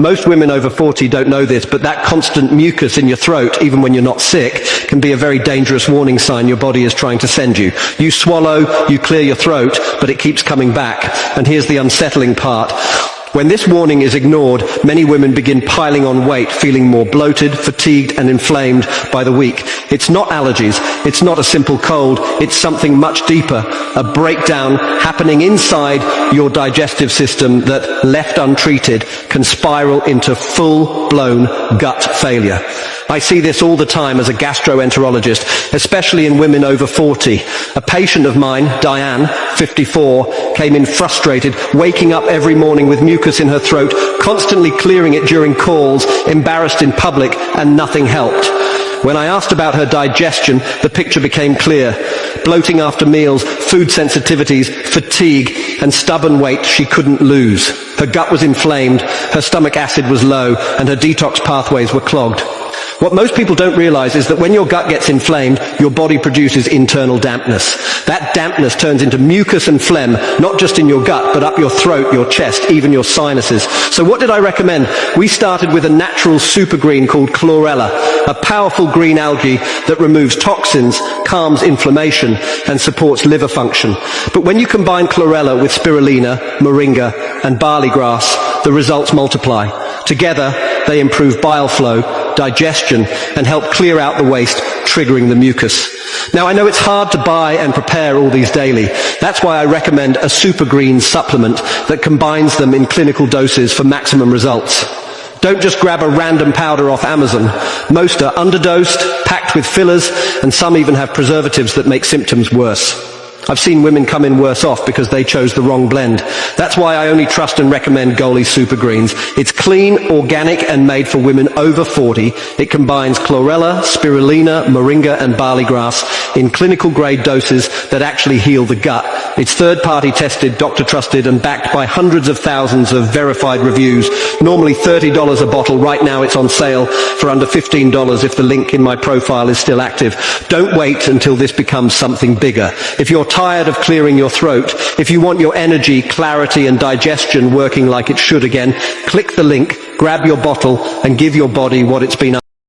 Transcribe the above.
Most women over 40 don't know this, but that constant mucus in your throat, even when you're not sick, can be a very dangerous warning sign your body is trying to send you. You swallow, you clear your throat, but it keeps coming back. And here's the unsettling part. When this warning is ignored, many women begin piling on weight, feeling more bloated, fatigued, and inflamed by the week. It's not allergies. It's not a simple cold. It's something much deeper, a breakdown happening inside your digestive system that, left untreated, can spiral into full-blown gut failure. I see this all the time as a gastroenterologist, especially in women over 40. A patient of mine, Diane, 54, came in frustrated, waking up every morning with mucus in her throat, constantly clearing it during calls, embarrassed in public, and nothing helped. When I asked about her digestion, the picture became clear. Bloating after meals, food sensitivities, fatigue, and stubborn weight she couldn't lose. Her gut was inflamed, her stomach acid was low, and her detox pathways were clogged. What most people don't realize is that when your gut gets inflamed, your body produces internal dampness. That dampness turns into mucus and phlegm, not just in your gut, but up your throat, your chest, even your sinuses. So what did I recommend? We started with a natural super green called Chlorella, a powerful green algae that removes toxins, calms inflammation, and supports liver function. But when you combine Chlorella with Spirulina, Moringa, and barley grass, the results multiply. Together, they improve bile flow, digestion, and help clear out the waste, triggering the mucus. Now, I know it's hard to buy and prepare all these daily. That's why I recommend a super green supplement that combines them in clinical doses for maximum results. Don't just grab a random powder off Amazon. Most are underdosed, packed with fillers, and some even have preservatives that make symptoms worse. I've seen women come in worse off because they chose the wrong blend. That's why I only trust and recommend Goli Super Greens. It's clean, organic, and made for women over 40. It combines Chlorella, Spirulina, Moringa, and barley grass in clinical grade doses that actually heal the gut. It's third-party tested, doctor-trusted, and backed by hundreds of thousands of verified reviews. Normally $30 a bottle. Right now it's on sale for under $15 if the link in my profile is still active. Don't wait until this becomes something bigger. If you're tired of clearing your throat, if you want your energy, clarity, and digestion working like it should again, click the link, grab your bottle, and give your body what it's been